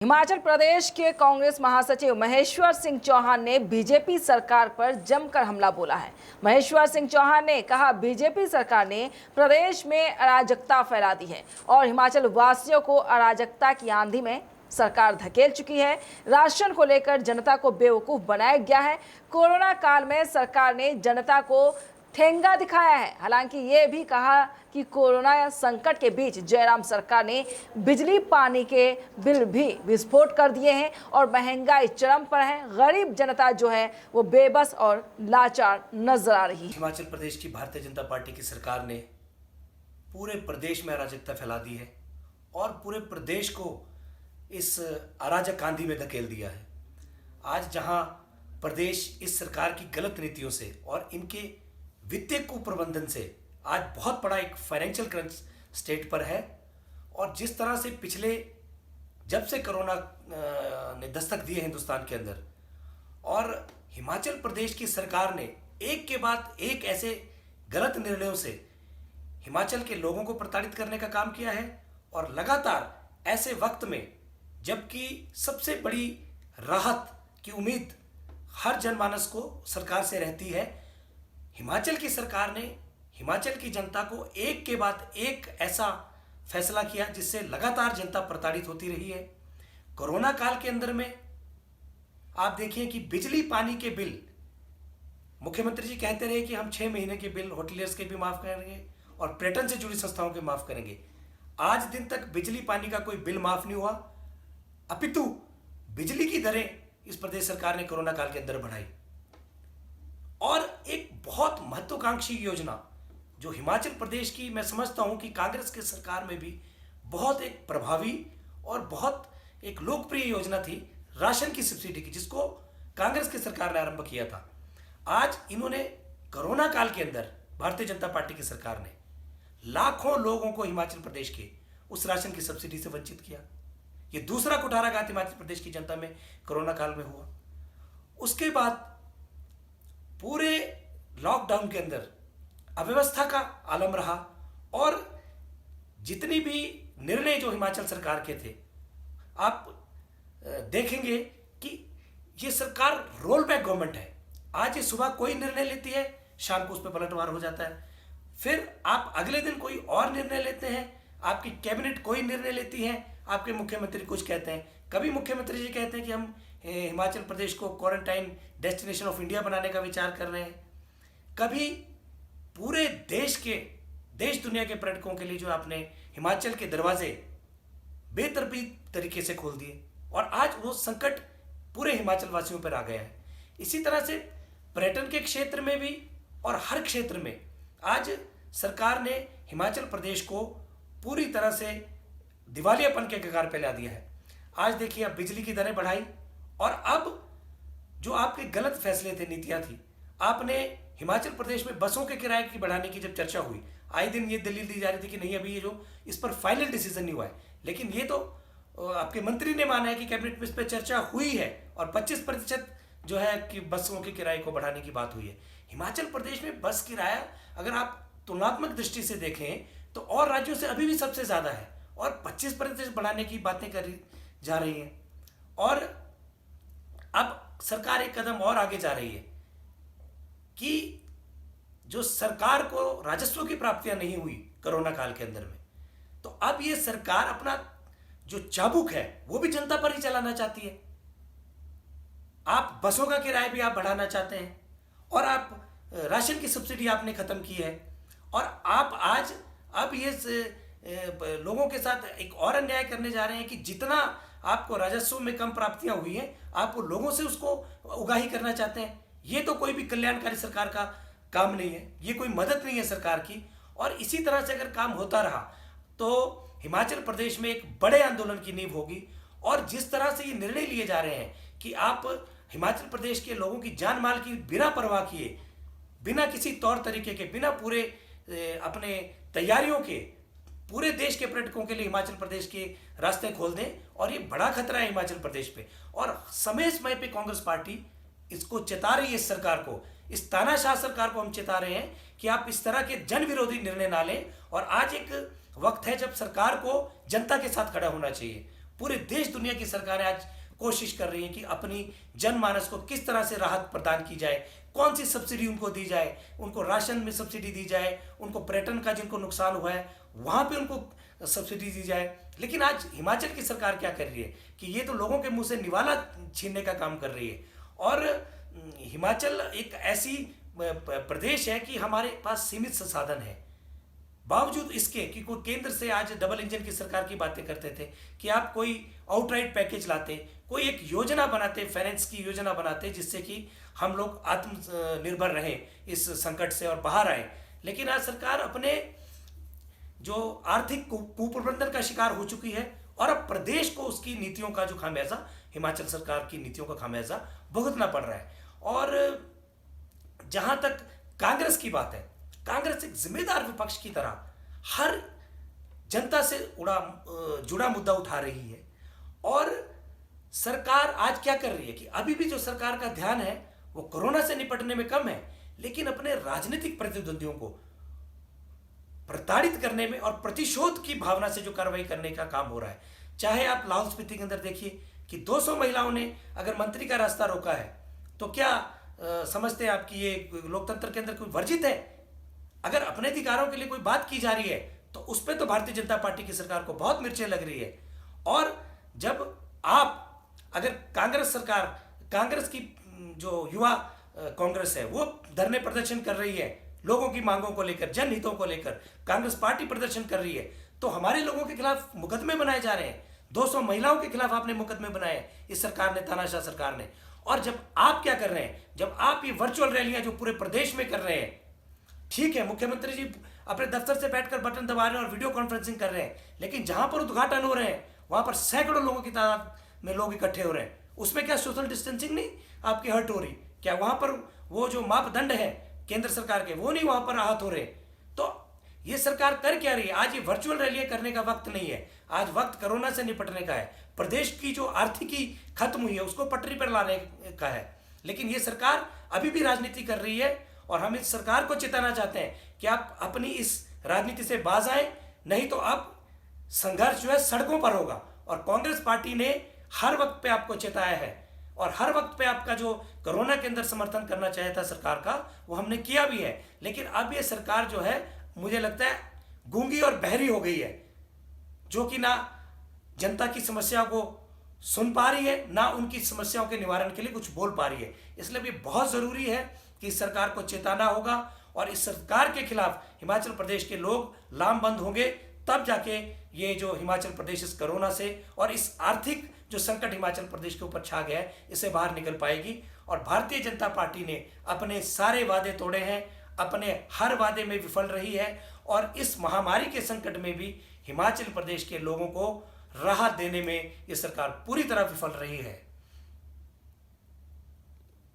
हिमाचल प्रदेश के कांग्रेस महासचिव महेश्वर सिंह चौहान ने बीजेपी सरकार पर जमकर हमला बोला है। महेश्वर सिंह चौहान ने कहा, बीजेपी सरकार ने प्रदेश में अराजकता फैला दी है और हिमाचल वासियों को अराजकता की आंधी में सरकार धकेल चुकी है। राशन को लेकर जनता को बेवकूफ बनाया गया है। कोरोना काल में सरकार ने जनता को ठेंगा दिखाया है। हालांकि ये भी कहा कि कोरोना संकट के बीच जयराम सरकार ने बिजली पानी के बिल भी विस्फोट कर दिए हैं और महंगाई चरम पर है। गरीब जनता जो है वो बेबस और लाचार नजर आ रही है। हिमाचल प्रदेश की भारतीय जनता पार्टी की सरकार ने पूरे प्रदेश में अराजकता फैला दी है और पूरे प्रदेश को इस अराजक आंधी में धकेल दिया है। आज जहां प्रदेश इस सरकार की गलत नीतियों से और इनके वित्तीय कुप्रबंधन से आज बहुत बड़ा एक फाइनेंशियल क्रंच स्टेट पर है और जिस तरह से पिछले जब से कोरोना ने दस्तक दी है हिंदुस्तान के अंदर और हिमाचल प्रदेश की सरकार ने एक के बाद एक ऐसे गलत निर्णयों से हिमाचल के लोगों को प्रताड़ित करने का काम किया है और लगातार ऐसे वक्त में जबकि सबसे बड़ी राहत की उम्मीद हर जनमानस को सरकार से रहती है, हिमाचल की सरकार ने हिमाचल की जनता को एक के बाद एक ऐसा फैसला किया जिससे लगातार जनता प्रताड़ित होती रही है। कोरोना काल के अंदर में आप देखिए कि बिजली पानी के बिल मुख्यमंत्री जी कहते रहे कि हम 6 महीने के बिल होटलियर्स के भी माफ करेंगे और पर्यटन से जुड़ी संस्थाओं के माफ करेंगे। आज दिन तक बिजली पानी का कोई बिल माफ नहीं हुआ, अपितु बिजली की दरें इस प्रदेश सरकार ने कोरोना काल के अंदर बढ़ाई और एक बहुत महत्वाकांक्षी योजना जो हिमाचल प्रदेश की मैं समझता हूं कि कांग्रेस की सरकार में भी बहुत एक प्रभावी और बहुत एक लोकप्रिय योजना थी, राशन की सब्सिडी की, जिसको कांग्रेस की सरकार ने आरंभ किया था। आज इन्होंने कोरोना काल के अंदर भारतीय जनता पार्टी की सरकार ने लाखों लोगों को हिमाचल प्रदेश के उस राशन की सब्सिडी से वंचित किया। ये दूसरा कुठाराघात हिमाचल प्रदेश की जनता में कोरोना काल में हुआ। उसके बाद पूरे लॉकडाउन के अंदर अव्यवस्था का आलम रहा और जितनी भी निर्णय जो हिमाचल सरकार के थे, आप देखेंगे कि ये सरकार रोल बैक गवर्नमेंट है। आज ये सुबह कोई निर्णय लेती है, शाम को उस पर पलटवार हो जाता है, फिर आप अगले दिन कोई और निर्णय लेते हैं, आपकी कैबिनेट कोई निर्णय लेती है, आपके मुख्यमंत्री कुछ कहते हैं। कभी मुख्यमंत्री जी कहते हैं कि हम हिमाचल प्रदेश को क्वारंटाइन डेस्टिनेशन ऑफ इंडिया बनाने का विचार कर रहे हैं, कभी पूरे देश दुनिया के पर्यटकों के लिए जो आपने हिमाचल के दरवाजे बेतरतीब तरीके से खोल दिए और आज वो संकट पूरे हिमाचल वासियों पर आ गया है। इसी तरह से पर्यटन के क्षेत्र में भी और हर क्षेत्र में आज सरकार ने हिमाचल प्रदेश को पूरी तरह से दिवालियापन के कगार पे ला दिया है। आज देखिए, अब बिजली की दरें बढ़ाई और अब जो आपके गलत फैसले थे, नीतियां थी, आपने हिमाचल प्रदेश में बसों के किराए की बढ़ाने की जब चर्चा हुई, आए दिन ये दलील दी जा रही थी कि नहीं, अभी ये जो इस पर फाइनल डिसीजन नहीं हुआ है, लेकिन ये तो आपके मंत्री ने माना है कि कैबिनेट में इस पर चर्चा हुई है और 25% जो है कि बसों के किराए को बढ़ाने की बात हुई है। हिमाचल प्रदेश में बस किराया अगर आप तुलनात्मक दृष्टि से देखें तो और राज्यों से अभी भी सबसे ज्यादा है और 25% बढ़ाने की बातें करी जा रही हैं और अब सरकार एक कदम और आगे जा रही है कि जो सरकार को राजस्व की प्राप्तियां नहीं हुई कोरोना काल के अंदर में, तो अब ये सरकार अपना जो चाबुक है वो भी जनता पर ही चलाना चाहती है। आप बसों का किराया भी आप बढ़ाना चाहते हैं और आप राशन की सब्सिडी आपने खत्म की है और आप आज अब ये लोगों के साथ एक और अन्याय करने जा रहे हैं कि जितना आपको राजस्व में कम प्राप्तियां हुई हैं, आप वो लोगों से उसको उगाही करना चाहते हैं। ये तो कोई भी कल्याणकारी सरकार का काम नहीं है, ये कोई मदद नहीं है सरकार की। और इसी तरह से अगर काम होता रहा तो हिमाचल प्रदेश में एक बड़े आंदोलन की नींव होगी और जिस तरह से ये निर्णय लिए जा रहे हैं कि आप हिमाचल प्रदेश के लोगों की जान माल की बिना परवाह किए, बिना किसी तौर तरीके के, बिना पूरे अपने तैयारियों के पूरे देश के पर्यटकों के लिए हिमाचल प्रदेश के रास्ते खोल दें और ये बड़ा खतरा है हिमाचल प्रदेश पे। और समय समय पे कांग्रेस पार्टी इसको चेता रही है, इस सरकार को, इस तानाशाह सरकार को हम चेता रहे हैं कि आप इस तरह के जन विरोधी निर्णय ना लें। और आज एक वक्त है जब सरकार को जनता के साथ खड़ा होना चाहिए पूरे देश दुनिया की सरकारें आज कोशिश कर रही हैं कि अपनी जनमानस को किस तरह से राहत प्रदान की जाए, कौन सी सब्सिडी उनको दी जाए, उनको राशन में सब्सिडी दी जाए, उनको पर्यटन का जिनको नुकसान हुआ है वहाँ पे उनको सब्सिडी दी जाए। लेकिन आज हिमाचल की सरकार क्या कर रही है कि ये तो लोगों के मुंह से निवाला छीनने का काम कर रही है। और हिमाचल एक ऐसी प्रदेश है कि हमारे पास सीमित संसाधन है, बावजूद इसके कि कोई केंद्र से आज डबल इंजन की सरकार की बातें करते थे कि आप कोई आउटराइट पैकेज लाते, कोई एक योजना बनाते, फाइनेंस की योजना बनाते जिससे कि हम लोग आत्मनिर्भर रहें इस संकट से और बाहर आए। लेकिन आज सरकार अपने जो आर्थिक कुप्रबंधन का शिकार हो चुकी है और अब प्रदेश को उसकी नीतियों का जो खामियाजा, हिमाचल सरकार की नीतियों का खामियाजा भुगतना पड़ रहा है। और जहां तक कांग्रेस की बात है, कांग्रेस एक जिम्मेदार विपक्ष की तरह हर जनता से जुड़ा मुद्दा उठा रही है। और सरकार आज क्या कर रही है कि अभी भी जो सरकार का ध्यान है वो कोरोना से निपटने में कम है, लेकिन अपने राजनीतिक प्रतिद्वंदियों को प्रताड़ित करने में और प्रतिशोध की भावना से जो कार्रवाई करने का काम हो रहा है। चाहे आप लाहौल स्पीति के अंदर देखिए कि 200 महिलाओं ने अगर मंत्री का रास्ता रोका है तो क्या समझते हैं आप कि ये लोकतंत्र के अंदर कोई वर्जित है? अगर अपने अधिकारों के लिए कोई बात की जा रही है तो उस पर तो भारतीय जनता पार्टी की सरकार को बहुत मिर्चें लग रही है। और जब आप अगर कांग्रेस सरकार, कांग्रेस की जो युवा कांग्रेस है वो धरने प्रदर्शन कर रही है लोगों की मांगों को लेकर, जनहितों को लेकर, कांग्रेस पार्टी प्रदर्शन कर रही है, तो हमारे लोगों के खिलाफ मुकदमे बनाए जा रहे हैं। 200 महिलाओं के खिलाफ आपने मुकदमे बनाए इस सरकार ने, तानाशाह सरकार ने। और जब आप क्या कर रहे हैं, जब आप ये वर्चुअल रैलियां जो पूरे प्रदेश में कर रहे हैं, ठीक है मुख्यमंत्री जी अपने दफ्तर से बैठकर बटन दबा रहे हैं और वीडियो कॉन्फ्रेंसिंग कर रहे हैं, लेकिन जहां पर उद्घाटन हो रहे हैं वहां पर सैकड़ों लोगों की तादाद में लोग इकट्ठे हो रहे हैं। उसमें क्या सोशल डिस्टेंसिंग नहीं आपकी हर्ट हो रही? क्या वहां पर वो जो मापदंड है केंद्र सरकार के वो नहीं वहां पर आहत हो रहे? तो ये सरकार कर क्या रही है? आज ये वर्चुअल रैलियां करने का वक्त नहीं है, आज वक्त कोरोना से निपटने का है। प्रदेश की जो आर्थिकी खत्म हुई है उसको पटरी पर लाने का है। लेकिन ये सरकार अभी भी राजनीति कर रही है और हम इस सरकार को चेताना चाहते हैं कि आप अपनी इस राजनीति से बाज आए, नहीं तो अब संघर्ष जो है सड़कों पर होगा। और कांग्रेस पार्टी ने हर वक्त पे आपको चेताया है और हर वक्त पे आपका जो कोरोना के अंदर समर्थन करना चाहिए था सरकार का वो हमने किया भी है। लेकिन अब ये सरकार जो है मुझे लगता है गूंगी और बहरी हो गई है, जो कि ना जनता की समस्या को सुन पा रही है ना उनकी समस्याओं के निवारण के लिए कुछ बोल पा रही है। इसलिए भी बहुत जरूरी है कि इस सरकार को चेताना होगा और इस सरकार के खिलाफ हिमाचल प्रदेश के लोग लामबंद होंगे, तब जाके ये जो हिमाचल प्रदेश इस कोरोना से और इस आर्थिक जो संकट हिमाचल प्रदेश के ऊपर छा गया है इससे बाहर निकल पाएगी। और भारतीय जनता पार्टी ने अपने सारे वादे तोड़े हैं, अपने हर वादे में विफल रही है और इस महामारी के संकट में भी हिमाचल प्रदेश के लोगों को राहत देने में ये सरकार पूरी तरह विफल रही है।